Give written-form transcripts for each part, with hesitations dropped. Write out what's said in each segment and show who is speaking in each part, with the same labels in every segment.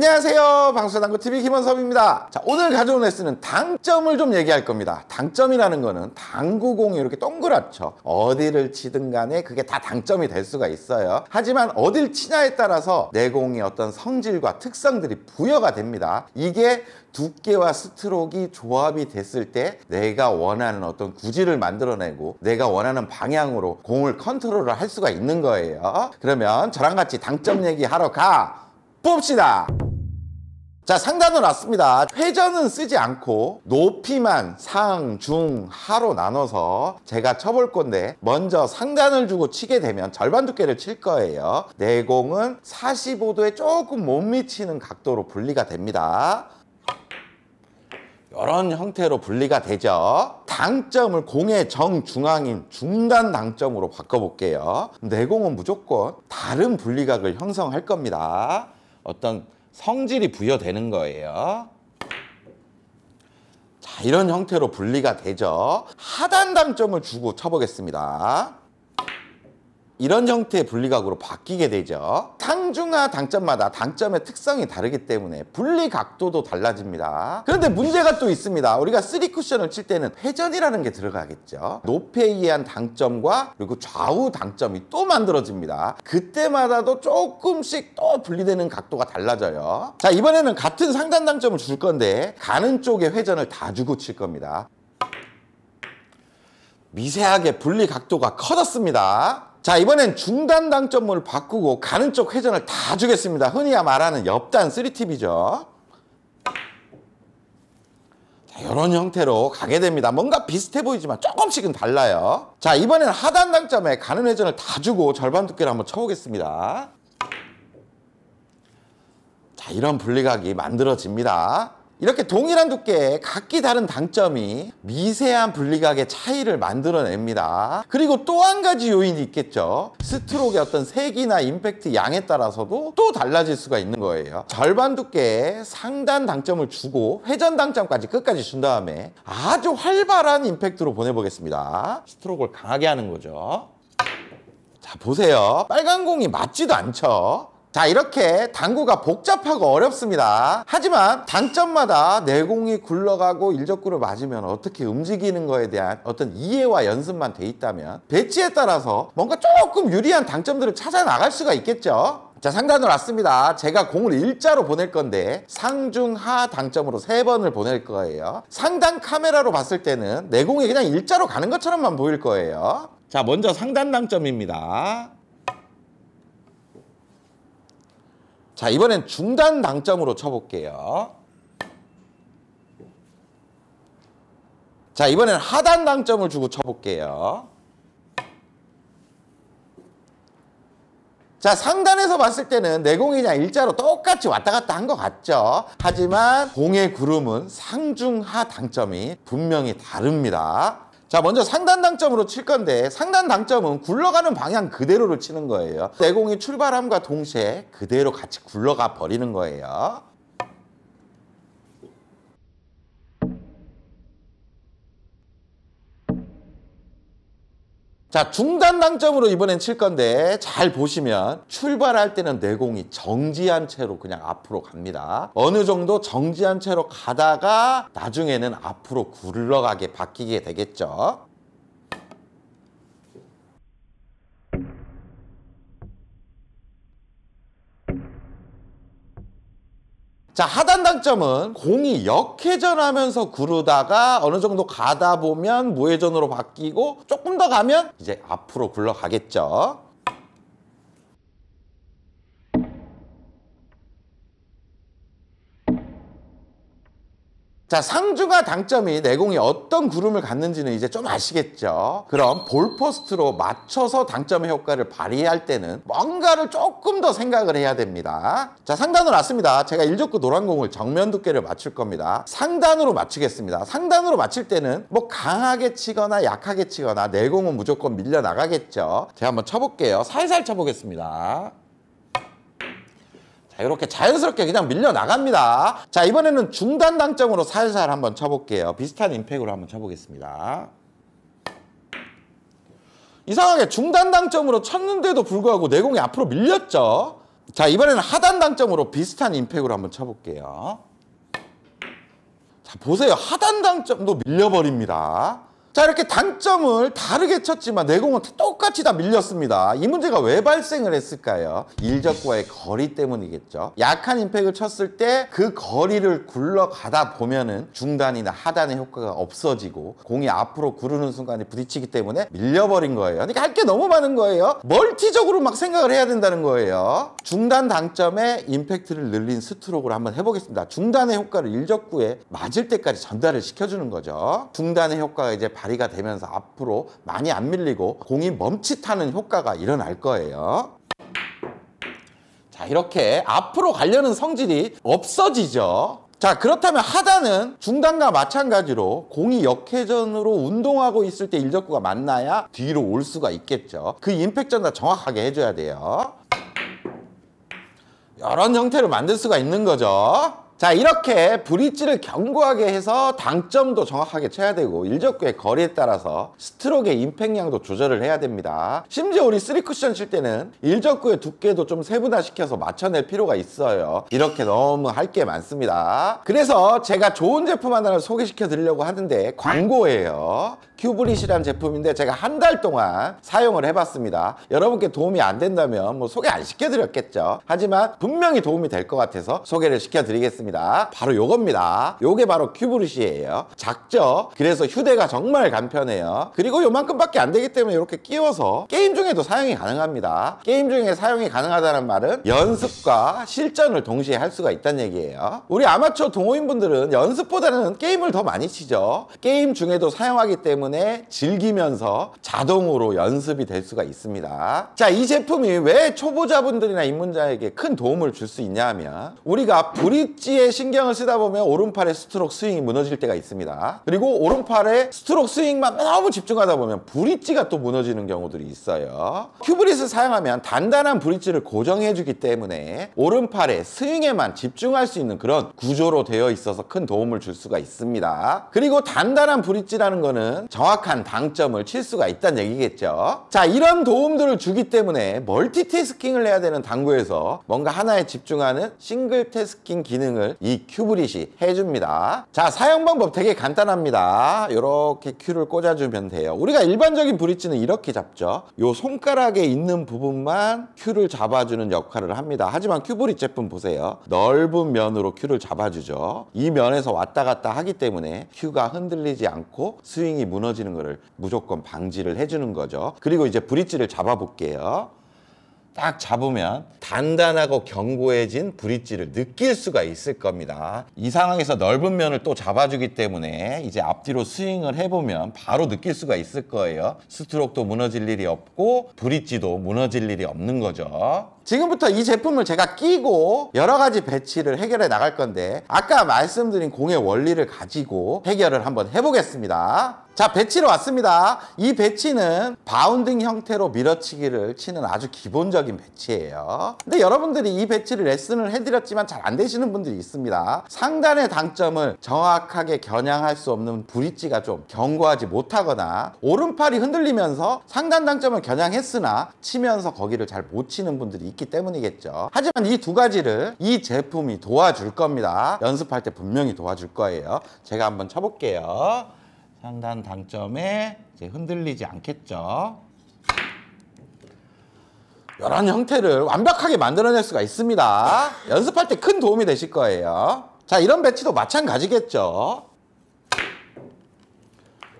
Speaker 1: 안녕하세요. 방수당구TV 김원섭입니다. 자, 오늘 가져온 레슨은 당점을 좀 얘기할 겁니다. 당점이라는 거는 당구공이 이렇게 동그랗죠. 어디를 치든 간에 그게 다 당점이 될 수가 있어요. 하지만 어딜 치냐에 따라서 내 공의 어떤 성질과 특성들이 부여가 됩니다. 이게 두께와 스트로크가 조합이 됐을 때 내가 원하는 어떤 구질을 만들어내고 내가 원하는 방향으로 공을 컨트롤을 할 수가 있는 거예요. 그러면 저랑 같이 당점 얘기하러 가 봅시다. 자, 상단으로 놨습니다. 회전은 쓰지 않고 높이만 상, 중, 하로 나눠서 제가 쳐볼 건데, 먼저 상단을 주고 치게 되면 절반 두께를 칠 거예요. 내 공은 45도에 조금 못 미치는 각도로 분리가 됩니다. 이런 형태로 분리가 되죠. 당점을 공의 정중앙인 중단 당점으로 바꿔볼게요. 내 공은 무조건 다른 분리각을 형성할 겁니다. 어떤 성질이 부여되는 거예요. 자, 이런 형태로 분리가 되죠. 하단 당점을 주고 쳐보겠습니다. 이런 형태의 분리각으로 바뀌게 되죠. 상중하 당점마다 당점의 특성이 다르기 때문에 분리 각도도 달라집니다. 그런데 문제가 또 있습니다. 우리가 3쿠션을 칠 때는 회전이라는 게 들어가겠죠. 높이에 의한 당점과 그리고 좌우 당점이 또 만들어집니다. 그때마다도 조금씩 또 분리되는 각도가 달라져요. 자, 이번에는 같은 상단 당점을 줄 건데 가는 쪽에 회전을 다 주고 칠 겁니다. 미세하게 분리 각도가 커졌습니다. 자, 이번엔 중단 당점을 바꾸고 가는 쪽 회전을 다 주겠습니다. 흔히 말하는 옆단 3팁이죠. 자, 이런 형태로 가게 됩니다. 뭔가 비슷해 보이지만 조금씩은 달라요. 자, 이번엔 하단 당점에 가는 회전을 다 주고 절반 두께를 한번 쳐보겠습니다. 자, 이런 분리각이 만들어집니다. 이렇게 동일한 두께에 각기 다른 당점이 미세한 분리각의 차이를 만들어냅니다. 그리고 또 한 가지 요인이 있겠죠. 스트로크의 어떤 색이나 임팩트 양에 따라서도 또 달라질 수가 있는 거예요. 절반 두께에 상단 당점을 주고 회전 당점까지 끝까지 준 다음에 아주 활발한 임팩트로 보내보겠습니다. 스트로크를 강하게 하는 거죠. 자, 보세요. 빨간 공이 맞지도 않죠. 자, 이렇게 당구가 복잡하고 어렵습니다. 하지만 당점마다 내 공이 굴러가고 일적구를 맞으면 어떻게 움직이는 거에 대한 어떤 이해와 연습만 돼 있다면 배치에 따라서 뭔가 조금 유리한 당점들을 찾아 나갈 수가 있겠죠. 자, 상단으로 왔습니다. 제가 공을 일자로 보낼 건데 상중하 당점으로 3번을 보낼 거예요. 상단 카메라로 봤을 때는 내 공이 그냥 일자로 가는 것처럼만 보일 거예요. 자, 먼저 상단 당점입니다. 자, 이번엔 중단 당점으로 쳐볼게요. 자, 이번엔 하단 당점을 주고 쳐볼게요. 자, 상단에서 봤을 때는 내 공이 그냥 일자로 똑같이 왔다 갔다 한 것 같죠. 하지만 공의 구름은 상중하 당점이 분명히 다릅니다. 자, 먼저 상단 당점으로 칠 건데 상단 당점은 굴러가는 방향 그대로를 치는 거예요. 내 공이 출발함과 동시에 그대로 같이 굴러가 버리는 거예요. 자, 중단 당점으로 이번엔 칠 건데 잘 보시면 출발할 때는 내 공이 정지한 채로 그냥 앞으로 갑니다. 어느 정도 정지한 채로 가다가 나중에는 앞으로 굴러가게 바뀌게 되겠죠. 자, 하단 당점은 공이 역회전하면서 구르다가 어느 정도 가다 보면 무회전으로 바뀌고 조금 더 가면 이제 앞으로 굴러가겠죠. 자, 상중하 당점이 내 공이 어떤 구름을 갖는지는 이제 좀 아시겠죠? 그럼 볼포스트로 맞춰서 당점의 효과를 발휘할 때는 뭔가를 조금 더 생각을 해야 됩니다. 자, 상단으로 왔습니다. 제가 1족구 노란 공을 정면 두께를 맞출 겁니다. 상단으로 맞추겠습니다. 상단으로 맞출 때는 뭐 강하게 치거나 약하게 치거나 내 공은 무조건 밀려 나가겠죠. 제가 한번 쳐볼게요. 살살 쳐보겠습니다. 자, 이렇게 자연스럽게 그냥 밀려 나갑니다. 자, 이번에는 중단 당점으로 살살 한번 쳐볼게요. 비슷한 임팩으로 한번 쳐보겠습니다. 이상하게 중단 당점으로 쳤는데도 불구하고 내 공이 앞으로 밀렸죠. 자, 이번에는 하단 당점으로 비슷한 임팩으로 한번 쳐볼게요. 자, 보세요. 하단 당점도 밀려버립니다. 자, 이렇게 당점을 다르게 쳤지만 내공은 똑같이 다 밀렸습니다. 이 문제가 왜 발생을 했을까요? 일적과의 거리 때문이겠죠. 약한 임팩을 쳤을 때 그 거리를 굴러가다 보면은 중단이나 하단의 효과가 없어지고 공이 앞으로 구르는 순간에 부딪히기 때문에 밀려버린 거예요. 그러니까 할 게 너무 많은 거예요. 멀티적으로 막 생각을 해야 된다는 거예요. 중단 당점에 임팩트를 늘린 스트로크를 한번 해보겠습니다. 중단의 효과를 일적구에 맞을 때까지 전달을 시켜주는 거죠. 중단의 효과가 이제 발휘가 되면서 앞으로 많이 안 밀리고 공이 멈칫하는 효과가 일어날 거예요. 자, 이렇게 앞으로 가려는 성질이 없어지죠. 자, 그렇다면 하단은 중단과 마찬가지로 공이 역회전으로 운동하고 있을 때 일적구가 만나야 뒤로 올 수가 있겠죠. 그 임팩트 전달 정확하게 해줘야 돼요. 이런 형태로 만들 수가 있는 거죠. 자, 이렇게 브릿지를 견고하게 해서 당점도 정확하게 쳐야 되고 일적구의 거리에 따라서 스트로크의 임팩량도 조절을 해야 됩니다. 심지어 우리 3쿠션 칠 때는 일적구의 두께도 좀 세분화시켜서 맞춰낼 필요가 있어요. 이렇게 너무 할 게 많습니다. 그래서 제가 좋은 제품 하나를 소개시켜 드리려고 하는데 광고예요. 큐브릿이라는 제품인데 제가 한 달 동안 사용을 해봤습니다. 여러분께 도움이 안 된다면 뭐 소개 안 시켜드렸겠죠. 하지만 분명히 도움이 될 것 같아서 소개를 시켜드리겠습니다. 바로 요겁니다. 요게 바로 큐브릿이에요. 작죠? 그래서 휴대가 정말 간편해요. 그리고 요만큼밖에 안 되기 때문에 이렇게 끼워서 게임 중에도 사용이 가능합니다. 게임 중에 사용이 가능하다는 말은 연습과 실전을 동시에 할 수가 있다는 얘기예요. 우리 아마추어 동호인분들은 연습보다는 게임을 더 많이 치죠. 게임 중에도 사용하기 때문에 즐기면서 자동으로 연습이 될 수가 있습니다. 자, 이 제품이 왜 초보자분들이나 입문자에게 큰 도움을 줄 수 있냐 하면 우리가 브릿지에 신경을 쓰다 보면 오른팔의 스트로크 스윙이 무너질 때가 있습니다. 그리고 오른팔의 스트로크 스윙만 너무 집중하다 보면 브릿지가 또 무너지는 경우들이 있어요. 큐브릿을 사용하면 단단한 브릿지를 고정해주기 때문에 오른팔의 스윙에만 집중할 수 있는 그런 구조로 되어 있어서 큰 도움을 줄 수가 있습니다. 그리고 단단한 브릿지라는 거는 정확한 당점을 칠 수가 있다는 얘기겠죠. 자, 이런 도움들을 주기 때문에 멀티태스킹을 해야 되는 당구에서 뭔가 하나에 집중하는 싱글 태스킹 기능을 이 큐브릿이 해줍니다. 자, 사용 방법 되게 간단합니다. 이렇게 큐를 꽂아주면 돼요. 우리가 일반적인 브릿지는 이렇게 잡죠. 요 손가락에 있는 부분만 큐를 잡아주는 역할을 합니다. 하지만 큐브릿 제품 보세요. 넓은 면으로 큐를 잡아주죠. 이 면에서 왔다 갔다 하기 때문에 큐가 흔들리지 않고 스윙이 무너지는 것을 무조건 방지를 해주는 거죠. 그리고 이제 브릿지를 잡아볼게요. 딱 잡으면 단단하고 견고해진 브릿지를 느낄 수가 있을 겁니다. 이 상황에서 넓은 면을 또 잡아주기 때문에 이제 앞뒤로 스윙을 해보면 바로 느낄 수가 있을 거예요. 스트로크도 무너질 일이 없고 브릿지도 무너질 일이 없는 거죠. 지금부터 이 제품을 제가 끼고 여러 가지 배치를 해결해 나갈 건데 아까 말씀드린 공의 원리를 가지고 해결을 한번 해보겠습니다. 자, 배치로 왔습니다. 이 배치는 바운딩 형태로 밀어치기를 치는 아주 기본적인 배치예요. 근데 여러분들이 이 배치를 레슨을 해드렸지만 잘 안 되시는 분들이 있습니다. 상단의 당점을 정확하게 겨냥할 수 없는 브릿지가 좀 견고하지 못하거나 오른팔이 흔들리면서 상단 당점을 겨냥했으나 치면서 거기를 잘 못 치는 분들이 있기 때문이겠죠. 하지만 이 두 가지를 이 제품이 도와줄 겁니다. 연습할 때 분명히 도와줄 거예요. 제가 한번 쳐볼게요. 상단 당점에 이제 흔들리지 않겠죠. 이런 형태를 완벽하게 만들어낼 수가 있습니다. 연습할 때 큰 도움이 되실 거예요. 자, 이런 배치도 마찬가지겠죠.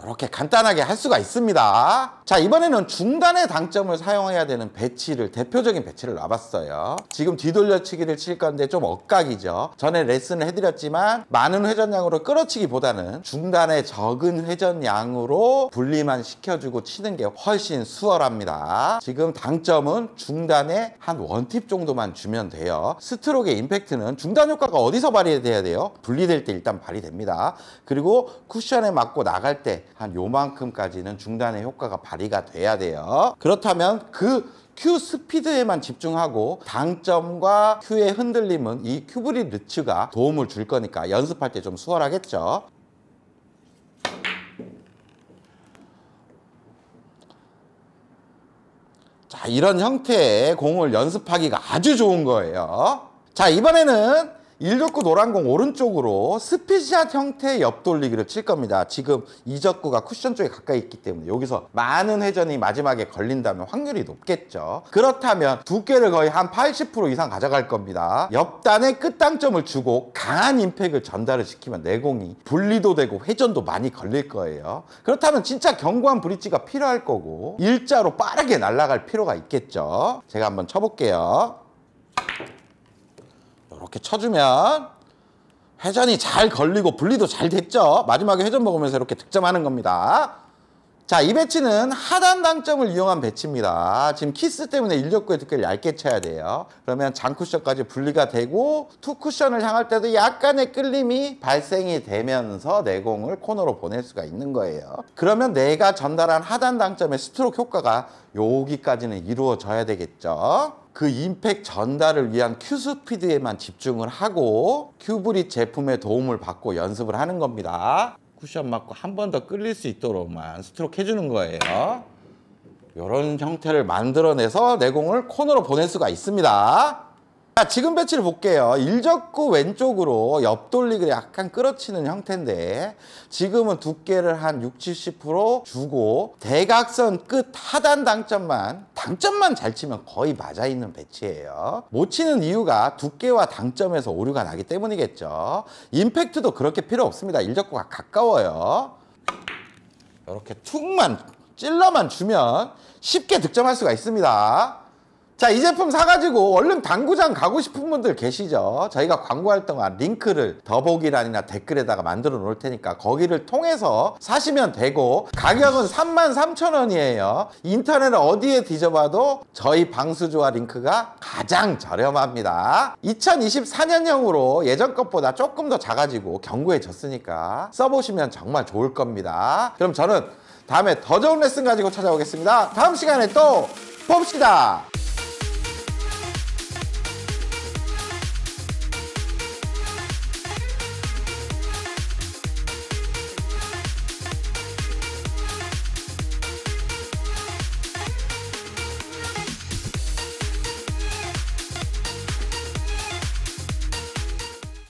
Speaker 1: 이렇게 간단하게 할 수가 있습니다. 자, 이번에는 중단의 당점을 사용해야 되는 배치를 대표적인 배치를 놔봤어요. 지금 뒤돌려치기를 칠 건데 좀 엇각이죠. 전에 레슨을 해드렸지만 많은 회전량으로 끌어치기보다는 중단의 적은 회전량으로 분리만 시켜주고 치는 게 훨씬 수월합니다. 지금 당점은 중단에 한 원팁 정도만 주면 돼요. 스트로크의 임팩트는 중단 효과가 어디서 발휘돼야 돼요? 분리될 때 일단 발휘됩니다. 그리고 쿠션에 맞고 나갈 때 한 요만큼까지는 중단의 효과가 발휘가 돼야 돼요. 그렇다면 그 큐 스피드에만 집중하고 당점과 큐의 흔들림은 이 큐브릿 르츠가 도움을 줄 거니까 연습할 때 좀 수월하겠죠. 자, 이런 형태의 공을 연습하기가 아주 좋은 거예요. 자, 이번에는 1족구 노란공 오른쪽으로 스피드샷 형태의 옆돌리기를 칠 겁니다. 지금 이적구가 쿠션 쪽에 가까이 있기 때문에 여기서 많은 회전이 마지막에 걸린다면 확률이 높겠죠. 그렇다면 두께를 거의 한 80% 이상 가져갈 겁니다. 옆단에 끝당점을 주고 강한 임팩을 전달을 시키면 내공이 분리도 되고 회전도 많이 걸릴 거예요. 그렇다면 진짜 견고한 브릿지가 필요할 거고 일자로 빠르게 날아갈 필요가 있겠죠. 제가 한번 쳐볼게요. 이렇게 쳐주면 회전이 잘 걸리고 분리도 잘 됐죠. 마지막에 회전 먹으면서 이렇게 득점하는 겁니다. 자, 이 배치는 하단 당점을 이용한 배치입니다. 지금 키스 때문에 1족구의 두께를 얇게 쳐야 돼요. 그러면 장쿠션까지 분리가 되고 투쿠션을 향할 때도 약간의 끌림이 발생이 되면서 내공을 코너로 보낼 수가 있는 거예요. 그러면 내가 전달한 하단 당점의 스트로크 효과가 여기까지는 이루어져야 되겠죠. 그 임팩 전달을 위한 큐스피드에만 집중을 하고 큐브릿 제품의 도움을 받고 연습을 하는 겁니다. 쿠션 맞고 한 번 더 끌릴 수 있도록만 스트로크 해주는 거예요. 이런 형태를 만들어내서 내공을 코너로 보낼 수가 있습니다. 자, 지금 배치를 볼게요. 1족구 왼쪽으로 옆돌리기를 약간 끌어치는 형태인데 지금은 두께를 한 60, 70% 주고 대각선 끝 하단 당점만 잘 치면 거의 맞아있는 배치예요. 못 치는 이유가 두께와 당점에서 오류가 나기 때문이겠죠. 임팩트도 그렇게 필요 없습니다. 1족구가 가까워요. 이렇게 툭만 찔러만 주면 쉽게 득점할 수가 있습니다. 자, 이 제품 사가지고 얼른 당구장 가고 싶은 분들 계시죠? 저희가 광고할 동안 링크를 더보기란이나 댓글에다가 만들어 놓을 테니까 거기를 통해서 사시면 되고 가격은 33,000원이에요. 인터넷 어디에 뒤져봐도 저희 방수조화 링크가 가장 저렴합니다. 2024년형으로 예전 것보다 조금 더 작아지고 견고해졌으니까 써보시면 정말 좋을 겁니다. 그럼 저는 다음에 더 좋은 레슨 가지고 찾아오겠습니다. 다음 시간에 또 봅시다.